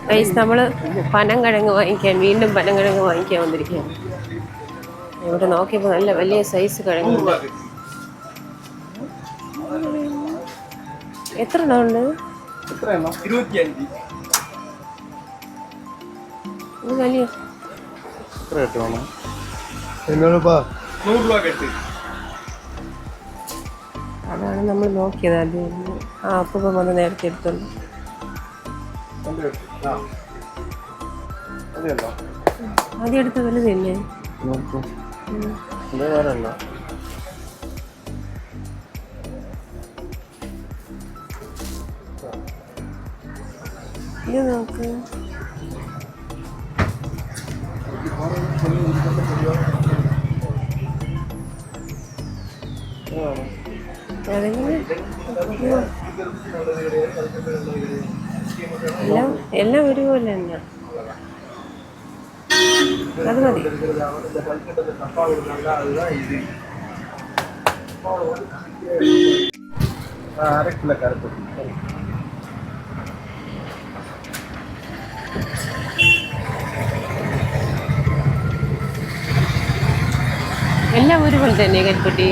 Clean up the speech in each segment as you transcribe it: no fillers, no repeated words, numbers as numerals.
Guys നമ്മൾ പനങ്കിഴങ്ങ് വാങ്ങിക്കാൻ വീണ്ടും പനങ്കിഴങ്ങ് വാങ്ങിക്കാൻ വന്നിരിക്കുകയാണ്. ഇവിടെ നോക്കിയപ്പോൾ നല്ല വലിയ സൈസ് കിഴങ്ങുണ്ട്. എത്ര എണ്ണം ഉണ്ട്? ഇത് വലിയ അതാണ് നമ്മൾ നോക്കിയത്. അത് അപ്പം വന്ന് നേരത്തെ എടുത്തുണ്ട്. ആദ്യം എടുത്ത വലുതല്ലേ? ഇത് നോക്ക്. എല്ലാം ഒരുപോലെ തന്നെ. അത് മതി. എല്ലാം ഒരുപോലെ തന്നെ കരിപ്പട്ടി.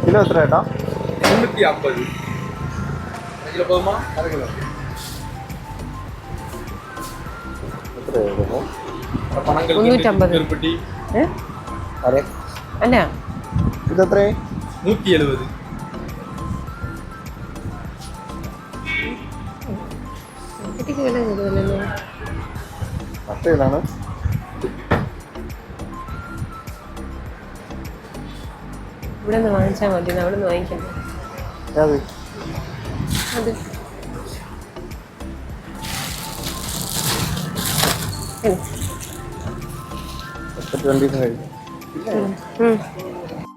കിലോ എത്ര ഏട്ടാ? 350. കിലോ പോകുമ്പോ അര കിലോ. എത്രയായിരുന്നു? 350. അല്ല ഇതെത്രേ? 170. മറ്റേതാണ് ഇവിടെ നിന്ന് വാങ്ങിച്ചാൽ മതി. അവിടെ നിന്ന് വാങ്ങിക്കണ്ടേ? അത്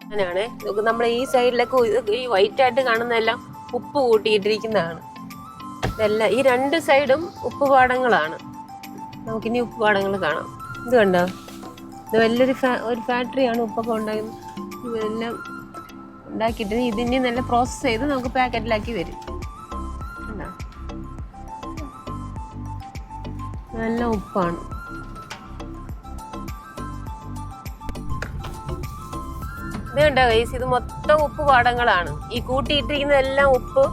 അങ്ങനെയാണേ. നമ്മൾ ഈ സൈഡിലൊക്കെ ഈ വൈറ്റ് ആയിട്ട് കാണുന്നതെല്ലാം ഉപ്പ് കൂട്ടിയിട്ടിരിക്കുന്നതാണ്. ഇതെല്ലാം ഈ രണ്ട് സൈഡും ഉപ്പുപാടങ്ങളാണ്. നമുക്കിനി ഉപ്പുപാടങ്ങൾ കാണാം. ഇത് കണ്ടോ? ഇത് വലിയൊരു ഒരു ഫാക്ടറിയാണ് ഉപ്പൊക്കെ ഉണ്ടാക്കുന്നത്. ഇതെല്ലാം ഉണ്ടാക്കിയിട്ട് ഇതിനി നല്ല പ്രോസസ്സ് ചെയ്ത് നമുക്ക് പാക്കറ്റിലാക്കി വരും. കണ്ടോ? നല്ല ഉപ്പാണ്. ഇത് കണ്ടോ ഗൈസ്? ഇത് മൊത്തം ഉപ്പ് പാടങ്ങളാണ്. ഈ കൂട്ടിയിട്ടിരിക്കുന്നതെല്ലാം ഉപ്പ്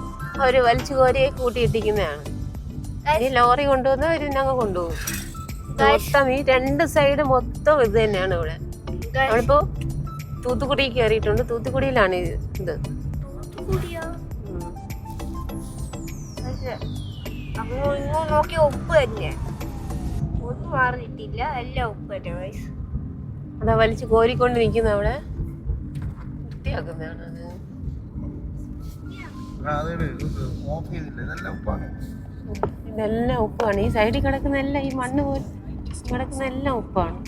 അവർ വലിച്ചു കോരി കൂട്ടിയിട്ടിരിക്കുന്നതാണ്. ഈ ലോറി കൊണ്ടുവന്ന് അവർ ഞങ്ങൾ കൊണ്ടുപോകും. മൊത്തം ഈ രണ്ട് സൈഡ് മൊത്തം ഇത് തന്നെയാണ്. ഇവിടെ നമ്മളിപ്പോ തൂത്തുക്കുടി കയറിയിട്ടുണ്ട്. തൂത്തുക്കുടിയിലാണ് ഇത്. നോക്കിയ ഉപ്പ് തന്നെ, ഒന്നും മാറിയിട്ടില്ല. എല്ലാം ഉപ്പ് തന്നെ ഗൈസ്. അതാ വലിച്ചു കോരിക്കൊണ്ട് നിൽക്കുന്ന അവിടെ വൃത്തിയാക്കുന്നതാണ്. ഇതെല്ലാം ഉപ്പാണ്. ഈ സൈഡിൽ കിടക്കുന്ന എല്ലാം ഈ മണ്ണ് പോലെ കിടക്കുന്ന എല്ലാം ഉപ്പാണ്.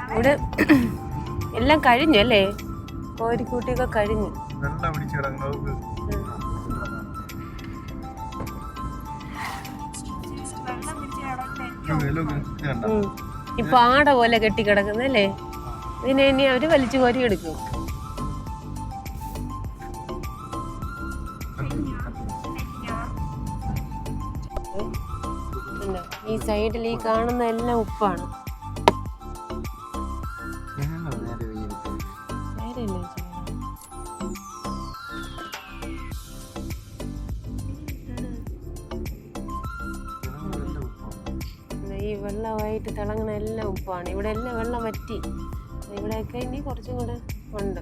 ഇവിടെ എല്ലാം കഴിഞ്ഞു അല്ലേ? കോരിക്കൂട്ടിയൊക്കെ കഴിഞ്ഞു. ഈ പാട പോലെ കെട്ടിക്കിടക്കുന്നല്ലേ? ഇതിനെ ഇനി അവര് വലിച്ചു കോരി എടുക്കും. ഈ സൈഡിൽ ഈ കാണുന്ന എല്ലാം ഉപ്പാണ്. ഈ വെള്ളമായിട്ട് തിളങ്ങുന്ന എല്ലാം ഉപ്പാണ്. ഇവിടെ എല്ലാം വെള്ളം വറ്റി. ഇവിടെയൊക്കെ ഇനി കുറച്ചും കൂടെ ഉണ്ട്.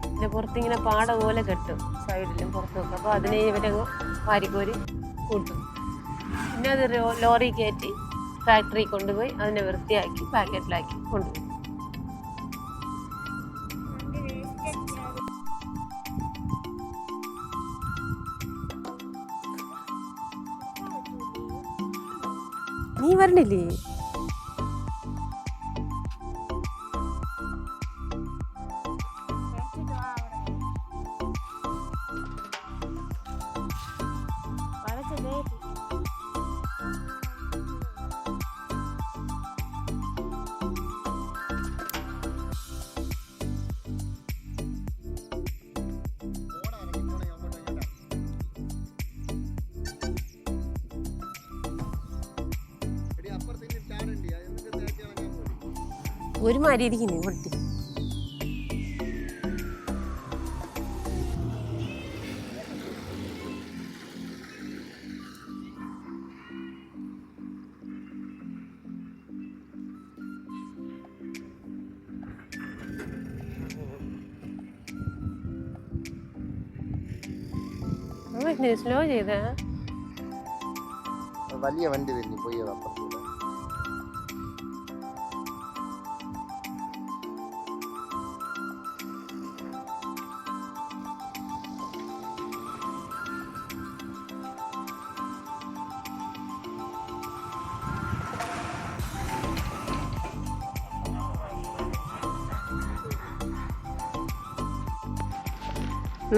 ഇതിന്റെ പുറത്തിങ്ങനെ പാട പോലെ കെട്ടും സൈഡിലും പുറത്തുമൊക്കെ. അപ്പോൾ അതിനെ ഇവരങ്ങ് വാരിക്കോരി കൂട്ടും. പിന്നെ അത് ലോറി കയറ്റി ഫാക്ടറി കൊണ്ടുപോയി അതിനെ വൃത്തിയാക്കി പാക്കറ്റിലാക്കി കൊണ്ടുപോകും. നീ വരണില്ലേ? ഒരുമാതിരി ഇരിക്കുന്നു പൊട്ടി. സ്ലോ ചെയ്താ വലിയ വണ്ടി തന്നെ പോയത് അപ്പുറത്തൂടെ.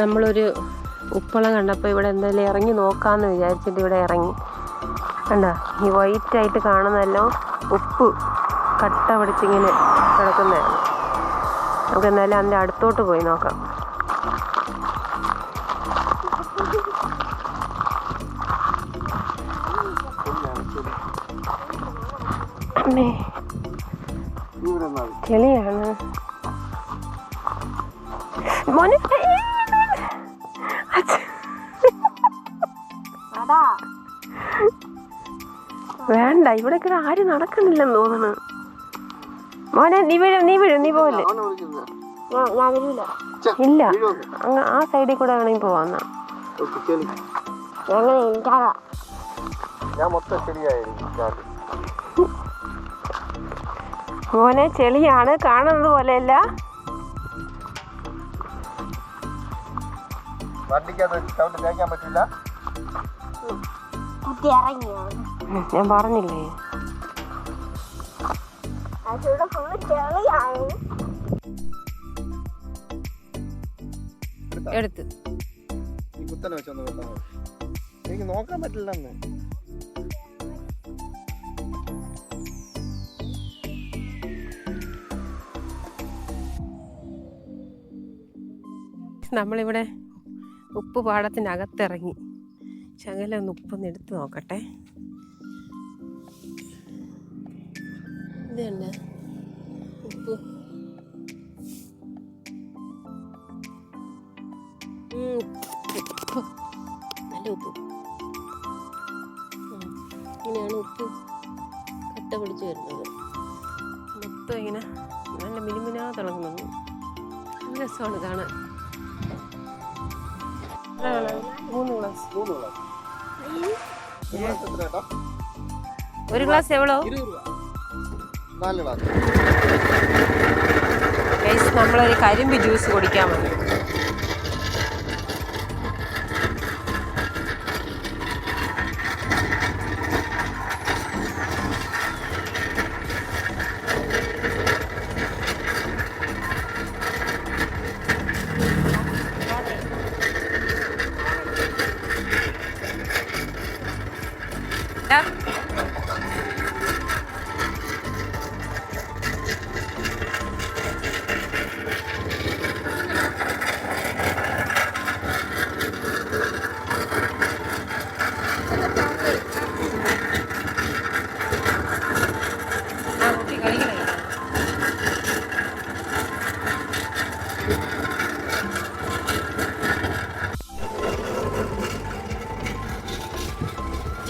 നമ്മളൊരു ഉപ്പളം കണ്ടപ്പോൾ ഇവിടെ എന്തായാലും ഇറങ്ങി നോക്കാമെന്ന് വിചാരിച്ചിട്ട് ഇവിടെ ഇറങ്ങി. കണ്ടോ ഈ വൈറ്റായിട്ട് കാണുന്നതെല്ലാം ഉപ്പ് കട്ട പിടിച്ചിങ്ങനെ കിടക്കുന്നതാണ്. നമുക്ക് എന്തായാലും അതിൻ്റെ അടുത്തോട്ട് പോയി നോക്കാം. ചെളിയാണ് മോനെ. വേണ്ട, ഇവിടെ ആരും നടക്കുന്നില്ലെന്ന് തോന്നുന്നു. മോനെ നീ വീഴും, നീ വീഴും, നീ പോലെ. ഞാൻ വരില്ല. ഇല്ല, അങ്ങ് ആ സൈഡിൽ കൂടെ വേണമെങ്കിൽ പോവാന്ന. മോനെ ചെളിയാണ്, കാണുന്നത് പോലെയല്ല. ഞാൻ പറഞ്ഞില്ലേ എടുത്ത് എനിക്ക് നോക്കാൻ പറ്റില്ലെന്ന്. നമ്മളിവിടെ ഉപ്പ് പാടത്തിനകത്തിറങ്ങി. ശകലം ഒന്ന് ഉപ്പൊന്ന് എടുത്ത് നോക്കട്ടെ. ഇതുണ്ട് ഉപ്പ്. നല്ല ഉപ്പ്. ഇങ്ങനെയാണ് ഉപ്പ് കട്ട പിടിച്ച് വരുന്നത്. മൊത്തം ഇങ്ങനെ നല്ല മിനുമിനാ തിളങ്ങുന്നു. നല്ല രസമാണ് കാണാൻ. 3 ഗ്ലാസ്. ഒരു ഗ്ലാസ് എവ്വളോ? 4 ഗ്ലാസ്. നമ്മളൊരു കരിമ്പ് ജ്യൂസ് കുടിക്കാൻ വന്നു.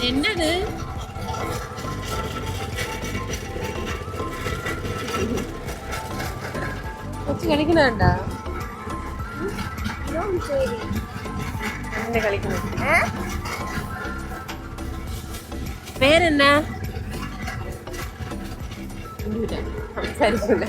എന്നത് കൊച്ചു കളിക്കണണ്ട കളിക്കുന്നു. പേരെന്നാ? സംസാരിക്കൂല.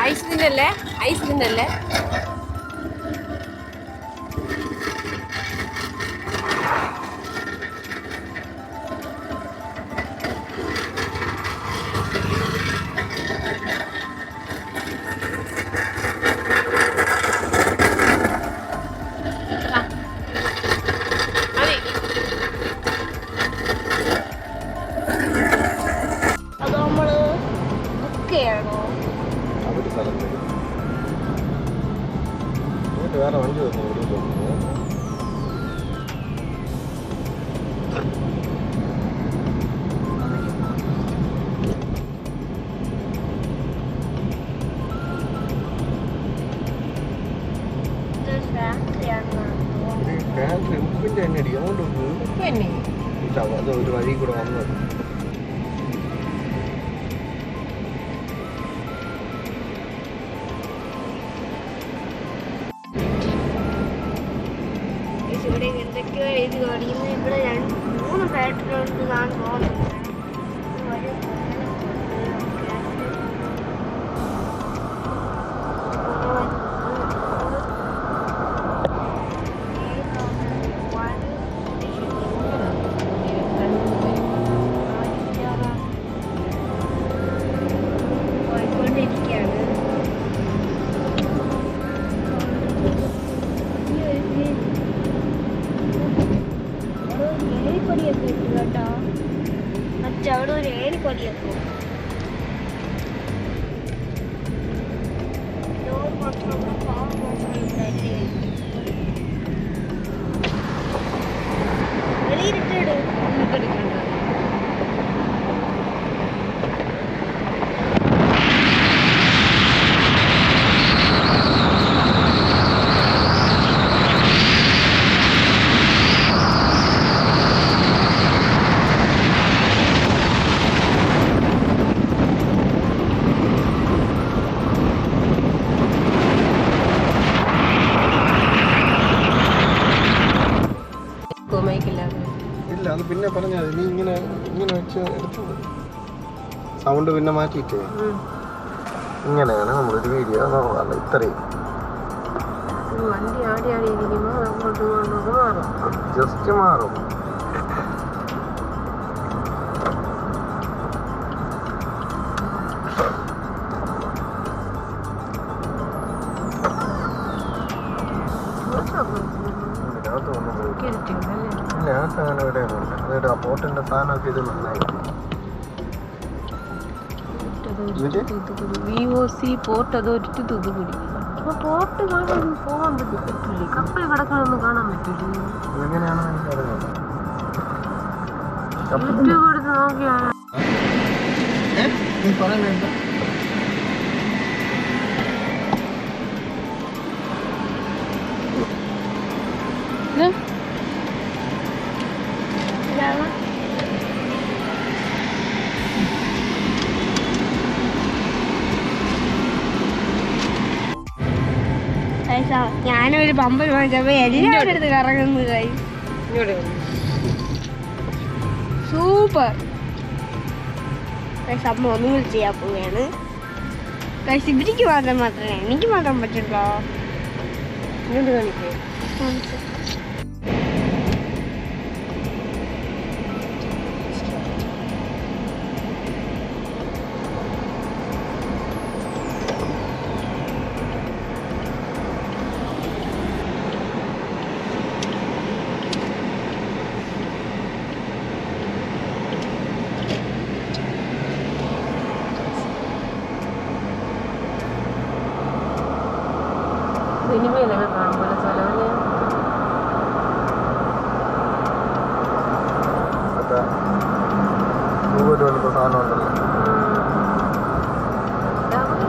ഐസ് തിന്നല്ലേ, ഐസ് തിന്നല്ലേ. അത് നമ്മള് ബുക്ക് ചെയ്യണോ? അവര് സ്ഥലം തരും. എന്നിട്ട് വേറെ വണ്ടി വന്നു വെളിയിൽ പോകുന്നു. ഇത് ഫാക്ടറിയാണെന്നാണ് തോന്നുന്നത്. ഫാക്ടറി ഉപ്പിന്റെ തന്നെ അടി അതുകൊണ്ട് പിന്നെ അത് ഒരു വഴി കൂടെ വന്നത്. ഇവിടെ എന്തൊക്കെയോ എഴുതി കാണിക്കുന്നത്. ഇവിടെ 3 ഫാക്ടറി ഉണ്ടെന്നാണ് തോന്നുന്നത്. ഒരു പോയിക്കൊണ്ടിരിക്കുകയാണ്. ഏണിപ്പടിയൊക്കെ ഉണ്ട് കേട്ടോ. അവിടെ ഒരു ഏണിപ്പടിയൊക്കെ വെളിയിലിട്ടിട്. ഇല്ല അത് പിന്നെ പറഞ്ഞാൽ നീ ഇങ്ങനെ ഇങ്ങനെ വെച്ച് എടുത്തു സൗണ്ട് പിന്നെ മാറ്റിയിട്ടേ ഇങ്ങനെയാണ് നമ്മളൊരു വീഡിയോ നോക്കാറില്ല. ഇത്രയും വണ്ടി ആടി ആടി ഇരിക്കുമ്പോൾ അങ്ങോട്ടും ഇങ്ങോട്ടും മാറും. ജസ്റ്റ് മാറും. ഇല്ല ആ സാധനം ഇവിടെയൊന്നുമില്ല. അതൊരു അപ്പോട്ടിന്റെ സാധനമൊക്കെ ഇത് നന്നായിട്ട് VOC പോർട്ട് അതോറിറ്റി തൂത്തുക്കുടി. അപ്പൊ പോർട്ട് കാണാൻ പോകാൻ പറ്റില്ലേ? കപ്പൽ കിടക്കണൊന്നും കാണാൻ പറ്റില്ലേ? എങ്ങനെയാണോ എനിക്കറിയാം. യൂട്യൂബ് എടുത്ത് നോക്കിയാണ്. നീ പറയുന്നത് ഞാനൊരു പമ്പൽ വാങ്ങിച്ചപ്പോ എല്ലാവരുടെ അടുത്ത് കറങ്ങുന്നു. കൈ സൂപ്പർ. അമ്മ ഒന്നും കൂടി ചെയ്യാൻ പോവുകയാണ്. ഇവർക്ക് മാത്രമേ എനിക്ക് മാത്രം പറ്റുള്ളൂ. ഇങ്ങോട്ട് കാണിക്കേ. സിനിമയിലൊക്കെ കാണുമ്പോൾ ചിലവര് സാധനം ഉണ്ടല്ലോ. രാവിലെ